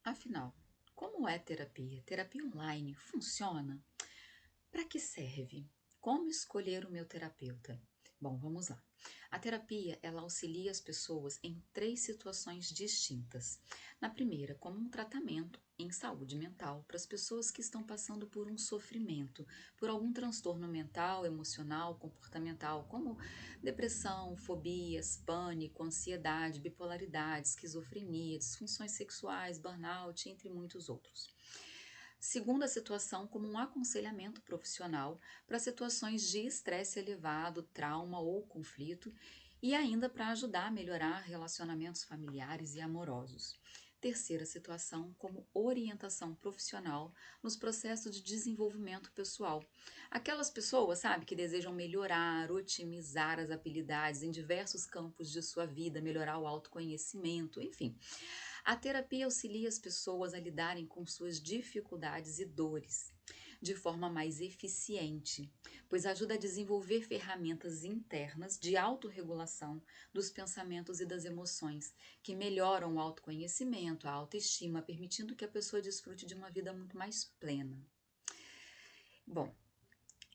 Afinal, como é terapia? Terapia online funciona? Para que serve? Como escolher o meu terapeuta? Bom, vamos lá. A terapia, ela auxilia as pessoas em três situações distintas. Na primeira, como um tratamento em saúde mental para as pessoas que estão passando por um sofrimento, por algum transtorno mental, emocional, comportamental, como depressão, fobias, pânico, ansiedade, bipolaridade, esquizofrenia, disfunções sexuais, burnout, entre muitos outros. Segunda situação, como um aconselhamento profissional para situações de estresse elevado, trauma ou conflito, e ainda para ajudar a melhorar relacionamentos familiares e amorosos. Terceira situação, como orientação profissional nos processos de desenvolvimento pessoal. Aquelas pessoas, sabe, que desejam melhorar, otimizar as habilidades em diversos campos de sua vida, melhorar o autoconhecimento, enfim. A terapia auxilia as pessoas a lidarem com suas dificuldades e dores de forma mais eficiente, pois ajuda a desenvolver ferramentas internas de autorregulação dos pensamentos e das emoções, que melhoram o autoconhecimento, a autoestima, permitindo que a pessoa desfrute de uma vida muito mais plena. Bom,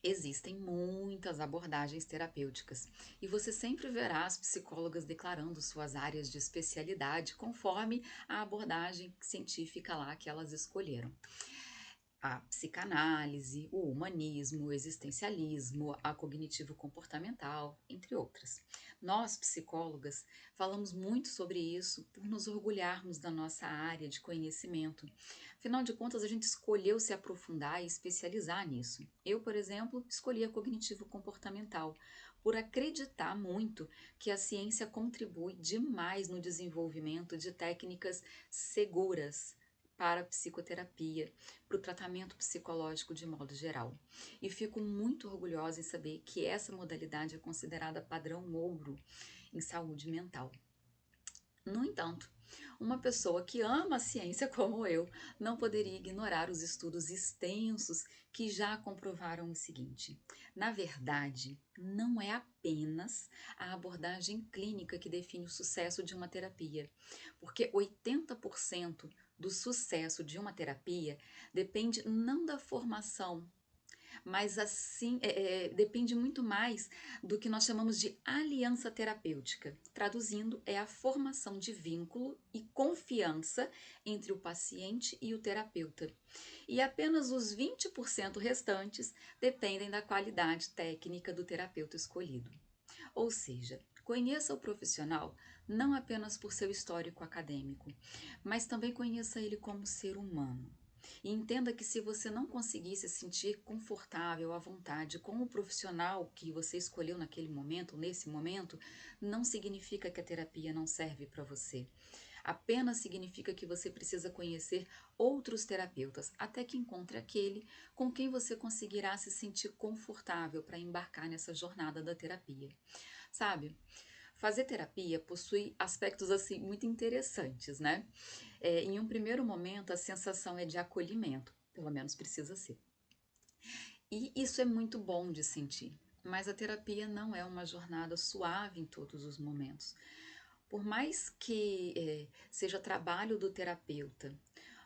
existem muitas abordagens terapêuticas e você sempre verá as psicólogas declarando suas áreas de especialidade conforme a abordagem científica lá que elas escolheram. A psicanálise, o humanismo, o existencialismo, a cognitivo-comportamental, entre outras. Nós, psicólogas, falamos muito sobre isso por nos orgulharmos da nossa área de conhecimento. Afinal de contas, a gente escolheu se aprofundar e especializar nisso. Eu, por exemplo, escolhi a cognitivo-comportamental por acreditar muito que a ciência contribui demais no desenvolvimento de técnicas seguras para a psicoterapia, para o tratamento psicológico de modo geral. E fico muito orgulhosa em saber que essa modalidade é considerada padrão ouro em saúde mental. No entanto, uma pessoa que ama a ciência como eu não poderia ignorar os estudos extensos que já comprovaram o seguinte: na verdade, não é apenas a abordagem clínica que define o sucesso de uma terapia, porque 80% do sucesso de uma terapia depende não da formação, mas assim depende muito mais do que nós chamamos de aliança terapêutica. Traduzindo, é a formação de vínculo e confiança entre o paciente e o terapeuta. E apenas os 20% restantes dependem da qualidade técnica do terapeuta escolhido. Ou seja, conheça o profissional não apenas por seu histórico acadêmico, mas também conheça ele como ser humano. E entenda que se você não conseguir se sentir confortável, à vontade com o profissional que você escolheu naquele momento, nesse momento, não significa que a terapia não serve para você. Apenas significa que você precisa conhecer outros terapeutas até que encontre aquele com quem você conseguirá se sentir confortável para embarcar nessa jornada da terapia. Sabe? Fazer terapia possui aspectos assim muito interessantes, né? Em um primeiro momento, a sensação é de acolhimento, pelo menos precisa ser. E isso é muito bom de sentir, mas a terapia não é uma jornada suave em todos os momentos. Por mais que seja trabalho do terapeuta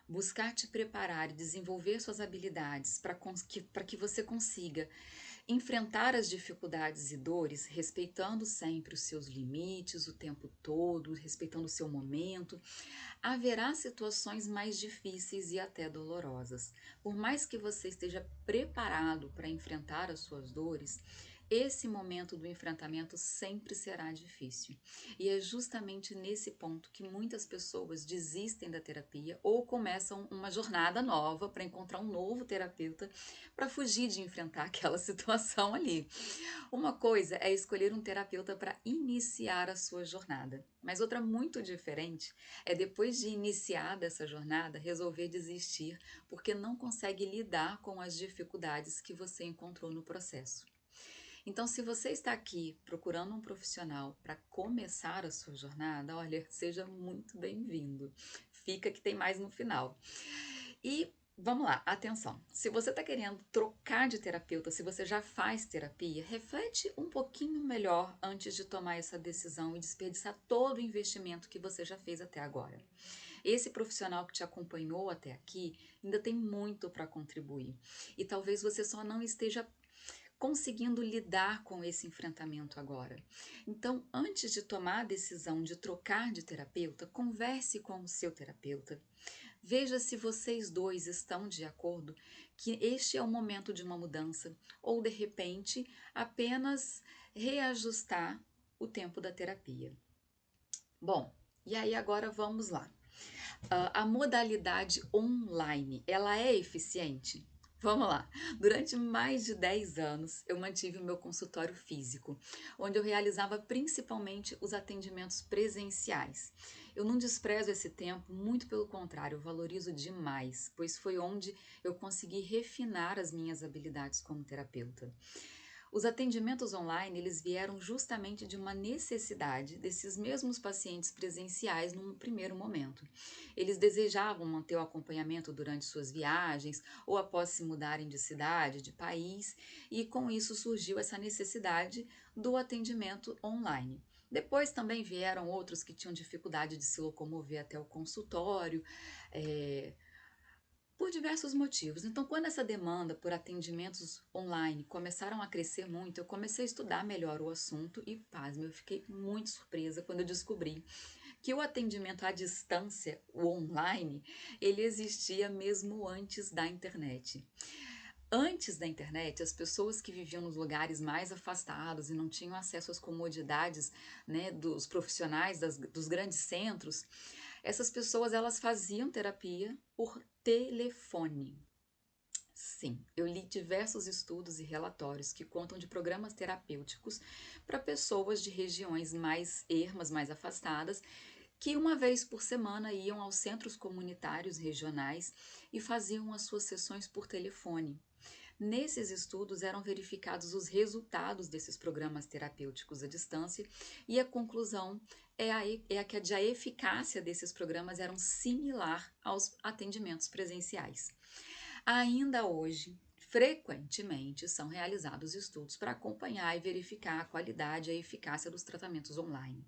buscar te preparar e desenvolver suas habilidades para que você consiga enfrentar as dificuldades e dores, respeitando sempre os seus limites o tempo todo, respeitando o seu momento, haverá situações mais difíceis e até dolorosas. Por mais que você esteja preparado para enfrentar as suas dores, esse momento do enfrentamento sempre será difícil. E é justamente nesse ponto que muitas pessoas desistem da terapia ou começam uma jornada nova para encontrar um novo terapeuta para fugir de enfrentar aquela situação ali. Uma coisa é escolher um terapeuta para iniciar a sua jornada, mas outra muito diferente é depois de iniciada essa jornada resolver desistir porque não consegue lidar com as dificuldades que você encontrou no processo. Então, se você está aqui procurando um profissional para começar a sua jornada, olha, seja muito bem-vindo. Fica que tem mais no final. E vamos lá, atenção. Se você está querendo trocar de terapeuta, se você já faz terapia, reflete um pouquinho melhor antes de tomar essa decisão e desperdiçar todo o investimento que você já fez até agora. esse profissional que te acompanhou até aqui ainda tem muito para contribuir. E talvez você só não esteja conseguindo lidar com esse enfrentamento agora. Então, antes de tomar a decisão de trocar de terapeuta, converse com o seu terapeuta. Veja se vocês dois estão de acordo que este é o momento de uma mudança ou, de repente, apenas reajustar o tempo da terapia. Bom, e aí agora vamos lá. A modalidade online, ela é eficiente? Vamos lá. Durante mais de 10 anos, eu mantive o meu consultório físico, onde eu realizava principalmente os atendimentos presenciais. Eu não desprezo esse tempo, muito pelo contrário, eu valorizo demais, pois foi onde eu consegui refinar as minhas habilidades como terapeuta. Os atendimentos online, eles vieram justamente de uma necessidade desses mesmos pacientes presenciais num primeiro momento. Eles desejavam manter o acompanhamento durante suas viagens ou após se mudarem de cidade, de país, e com isso surgiu essa necessidade do atendimento online. Depois também vieram outros que tinham dificuldade de se locomover até o consultório, eh, por diversos motivos. Então, quando essa demanda por atendimentos online começaram a crescer muito, eu comecei a estudar melhor o assunto e, pasme, eu fiquei muito surpresa quando eu descobri que o atendimento à distância, o online, ele existia mesmo antes da internet. Antes da internet, as pessoas que viviam nos lugares mais afastados e não tinham acesso às comodidades, né, dos profissionais dos grandes centros, essas pessoas elas faziam terapia por telefone. Sim, eu li diversos estudos e relatórios que contam de programas terapêuticos para pessoas de regiões mais ermas, mais afastadas, que uma vez por semana iam aos centros comunitários regionais e faziam as suas sessões por telefone. Nesses estudos eram verificados os resultados desses programas terapêuticos à distância e a conclusão é a que a eficácia desses programas eram similar aos atendimentos presenciais. Ainda hoje, frequentemente são realizados estudos para acompanhar e verificar a qualidade e a eficácia dos tratamentos online.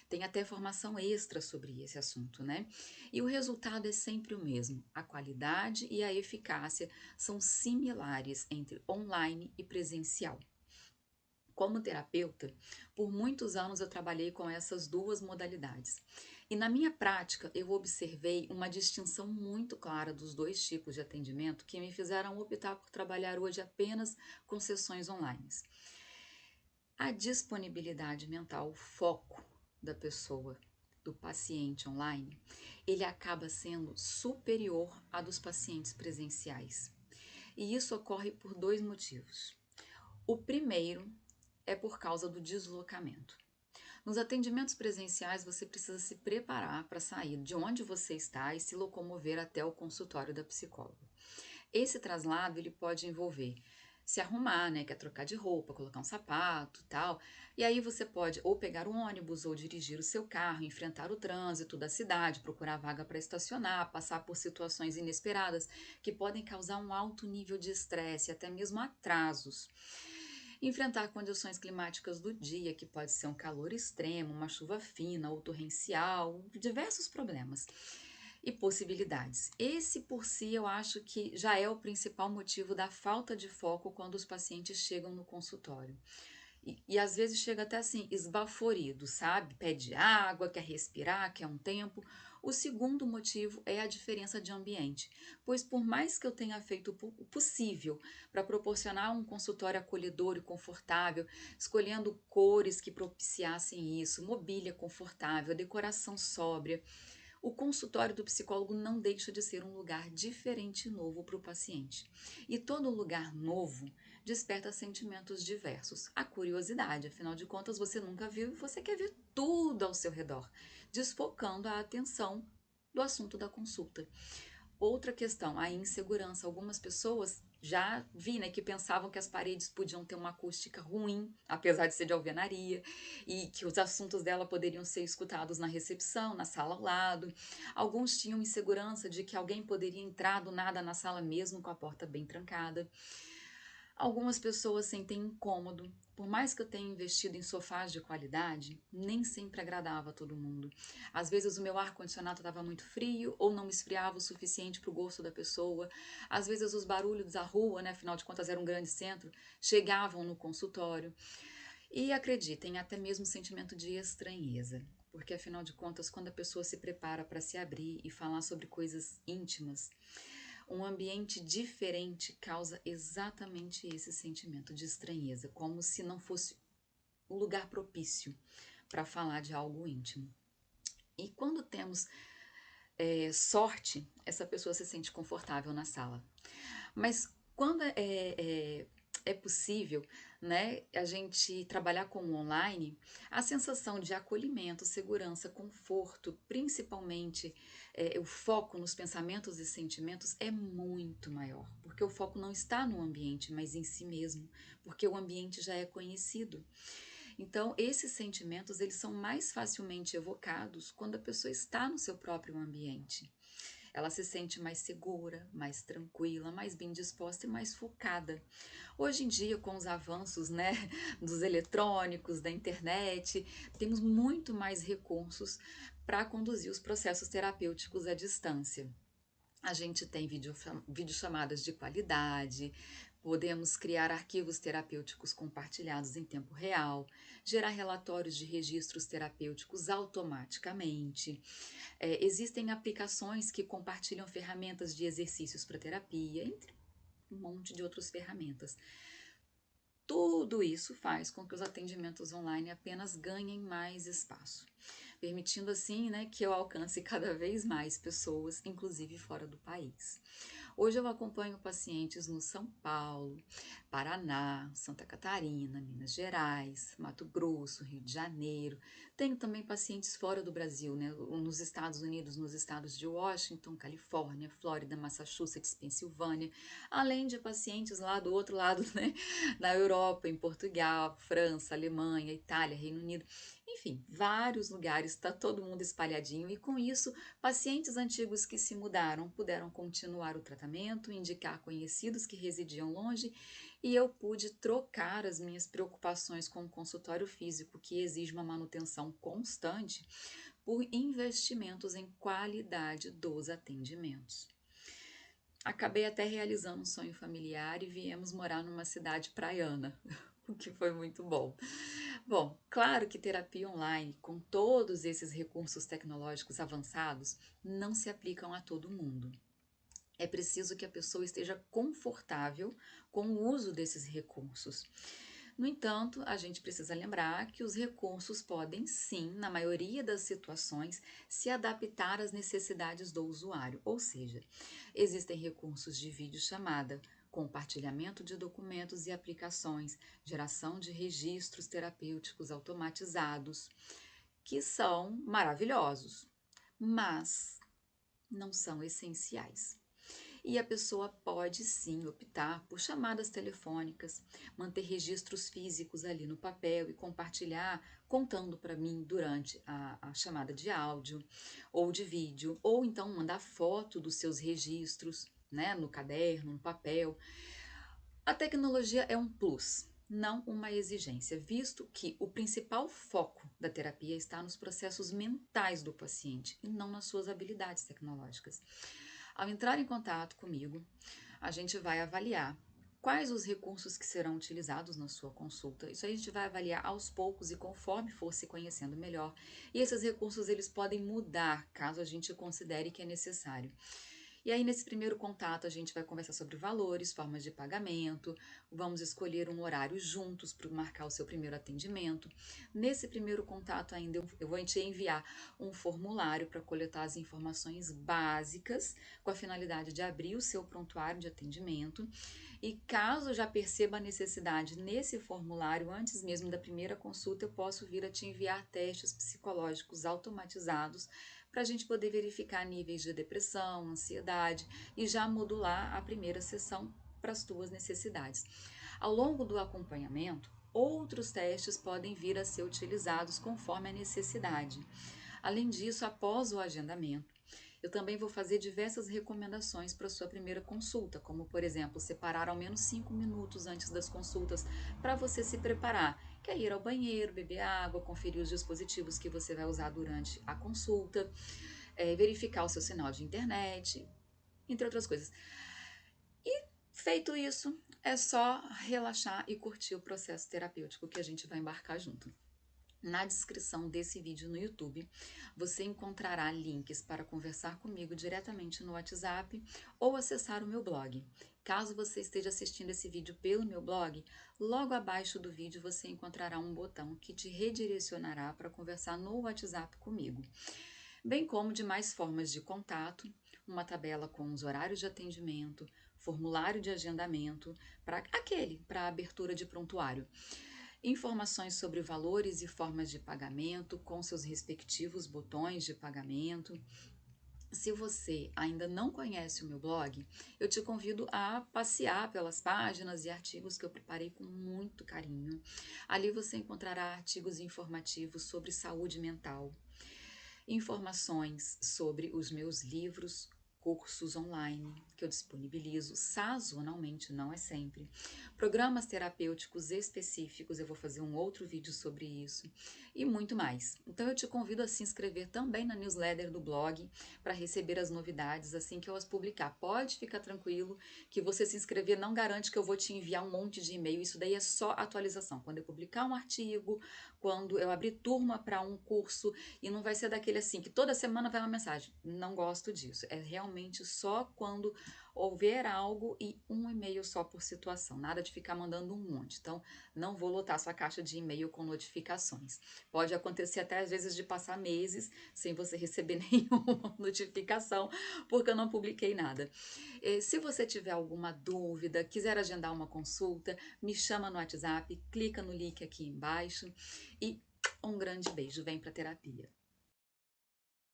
Tem até formação extra sobre esse assunto, né? E o resultado é sempre o mesmo. A qualidade e a eficácia são similares entre online e presencial. Como terapeuta, por muitos anos eu trabalhei com essas duas modalidades. E na minha prática, eu observei uma distinção muito clara dos dois tipos de atendimento que me fizeram optar por trabalhar hoje apenas com sessões online. A disponibilidade mental, o foco da pessoa, do paciente online, ele acaba sendo superior à dos pacientes presenciais. E isso ocorre por dois motivos. O primeiro é por causa do deslocamento. Nos atendimentos presenciais, você precisa se preparar para sair de onde você está e se locomover até o consultório da psicóloga. Esse traslado ele pode envolver se arrumar, né, que é trocar de roupa, colocar um sapato, tal. E aí você pode ou pegar um ônibus ou dirigir o seu carro, enfrentar o trânsito da cidade, procurar vaga para estacionar, passar por situações inesperadas que podem causar um alto nível de estresse, até mesmo atrasos. Enfrentar condições climáticas do dia, que pode ser um calor extremo, uma chuva fina ou torrencial, diversos problemas e possibilidades. Esse por si eu acho que já é o principal motivo da falta de foco quando os pacientes chegam no consultório. E às vezes chega até assim, esbaforido, sabe? Pede água, quer respirar, quer um tempo. O segundo motivo é a diferença de ambiente, pois por mais que eu tenha feito o possível para proporcionar um consultório acolhedor e confortável, escolhendo cores que propiciassem isso, mobília confortável, decoração sóbria, o consultório do psicólogo não deixa de ser um lugar diferente e novo para o paciente. E todo lugar novo desperta sentimentos diversos. A curiosidade, afinal de contas, você nunca viu e você quer ver tudo ao seu redor, desfocando a atenção do assunto da consulta. Outra questão, a insegurança. Algumas pessoas já vi, né, que pensavam que as paredes podiam ter uma acústica ruim, apesar de ser de alvenaria, e que os assuntos dela poderiam ser escutados na recepção, na sala ao lado. Alguns tinham insegurança de que alguém poderia entrar do nada na sala mesmo com a porta bem trancada. Algumas pessoas sentem incômodo Por mais que eu tenha investido em sofás de qualidade, nem sempre agradava a todo mundo. Às vezes o meu ar-condicionado estava muito frio ou não me esfriava o suficiente para o gosto da pessoa. Às vezes os barulhos da rua, né, afinal de contas era um grande centro, chegavam no consultório. E acreditem, até mesmo sentimento de estranheza. Porque afinal de contas, quando a pessoa se prepara para se abrir e falar sobre coisas íntimas, um ambiente diferente causa exatamente esse sentimento de estranheza, como se não fosse o lugar propício para falar de algo íntimo. E quando temos sorte, essa pessoa se sente confortável na sala. Mas quando é possível, né, a gente trabalhar com o online, a sensação de acolhimento, segurança, conforto, principalmente o foco nos pensamentos e sentimentos é muito maior, porque o foco não está no ambiente, mas em si mesmo, porque o ambiente já é conhecido. Então, esses sentimentos, eles são mais facilmente evocados quando a pessoa está no seu próprio ambiente. Ela se sente mais segura, mais tranquila, mais bem disposta e mais focada. Hoje em dia, com os avanços, né, dos eletrônicos, da internet, temos muito mais recursos para conduzir os processos terapêuticos à distância. A gente tem videochamadas de qualidade, podemos criar arquivos terapêuticos compartilhados em tempo real, gerar relatórios de registros terapêuticos automaticamente. Existem aplicações que compartilham ferramentas de exercícios para terapia, entre um monte de outras ferramentas. Tudo isso faz com que os atendimentos online apenas ganhem mais espaço, permitindo assim, né, que eu alcance cada vez mais pessoas, inclusive fora do país. Hoje eu acompanho pacientes no São Paulo, Paraná, Santa Catarina, Minas Gerais, Mato Grosso, Rio de Janeiro. Tenho também pacientes fora do Brasil, né, nos Estados Unidos, nos estados de Washington, Califórnia, Flórida, Massachusetts, Pensilvânia, além de pacientes lá do outro lado, né, na Europa, em Portugal, França, Alemanha, Itália, Reino Unido. Enfim, vários lugares, está todo mundo espalhadinho e com isso, pacientes antigos que se mudaram puderam continuar o tratamento, indicar conhecidos que residiam longe e eu pude trocar as minhas preocupações com o consultório físico, que exige uma manutenção constante, por investimentos em qualidade dos atendimentos. Acabei até realizando um sonho familiar e viemos morar numa cidade praiana, o que foi muito bom. Bom, claro que terapia online, com todos esses recursos tecnológicos avançados, não se aplicam a todo mundo. É preciso que a pessoa esteja confortável com o uso desses recursos. No entanto, a gente precisa lembrar que os recursos podem, sim, na maioria das situações, se adaptar às necessidades do usuário. Ou seja, existem recursos de videochamada, compartilhamento de documentos e aplicações, geração de registros terapêuticos automatizados, que são maravilhosos, mas não são essenciais. E a pessoa pode sim optar por chamadas telefônicas, manter registros físicos ali no papel e compartilhar contando para mim durante a chamada de áudio ou de vídeo, ou então mandar foto dos seus registros, né, no caderno, no papel. A tecnologia é um plus, não uma exigência, visto que o principal foco da terapia está nos processos mentais do paciente e não nas suas habilidades tecnológicas. Ao entrar em contato comigo, a gente vai avaliar quais os recursos que serão utilizados na sua consulta. Isso aí a gente vai avaliar aos poucos e conforme for se conhecendo melhor. E esses recursos eles podem mudar caso a gente considere que é necessário. E aí, nesse primeiro contato, a gente vai conversar sobre valores, formas de pagamento, vamos escolher um horário juntos para marcar o seu primeiro atendimento. Nesse primeiro contato ainda, eu vou te enviar um formulário para coletar as informações básicas, com a finalidade de abrir o seu prontuário de atendimento. E caso eu já perceba a necessidade nesse formulário, antes mesmo da primeira consulta, eu posso vir a te enviar testes psicológicos automatizados para a gente poder verificar níveis de depressão, ansiedade e já modular a primeira sessão para as tuas necessidades. Ao longo do acompanhamento, outros testes podem vir a ser utilizados conforme a necessidade. Além disso, após o agendamento, Eu também vou fazer diversas recomendações para sua primeira consulta, como por exemplo, separar ao menos 5 minutos antes das consultas para você se preparar, que é ir ao banheiro, beber água, conferir os dispositivos que você vai usar durante a consulta, verificar o seu sinal de internet, entre outras coisas. Feito isso, é só relaxar e curtir o processo terapêutico que a gente vai embarcar junto. Na descrição desse vídeo no YouTube, você encontrará links para conversar comigo diretamente no WhatsApp ou acessar o meu blog. Caso você esteja assistindo esse vídeo pelo meu blog, logo abaixo do vídeo você encontrará um botão que te redirecionará para conversar no WhatsApp comigo, bem como de mais formas de contato, uma tabela com os horários de atendimento, formulário de agendamento, para abertura de prontuário. Informações sobre valores e formas de pagamento, com seus respectivos botões de pagamento. Se você ainda não conhece o meu blog, eu te convido a passear pelas páginas e artigos que eu preparei com muito carinho. Ali você encontrará artigos informativos sobre saúde mental, informações sobre os meus livros, cursos online que eu disponibilizo sazonalmente, não é sempre. Programas terapêuticos específicos, eu vou fazer um outro vídeo sobre isso e muito mais. Então eu te convido a se inscrever também na newsletter do blog para receber as novidades assim que eu as publicar. Pode ficar tranquilo que você se inscrever não garante que eu vou te enviar um monte de e-mail, isso daí é só atualização. Quando eu publicar um artigo, quando eu abrir turma para um curso, e não vai ser daquele assim, que toda semana vai uma mensagem. Não gosto disso. É realmente só quando houver algo e um e-mail só por situação. Nada de ficar mandando um monte. Então, não vou lotar sua caixa de e-mail com notificações. Pode acontecer até às vezes de passar meses sem você receber nenhuma notificação, porque eu não publiquei nada. Se você tiver alguma dúvida, quiser agendar uma consulta, me chama no WhatsApp, clica no link aqui embaixo e um grande beijo. Vem pra terapia.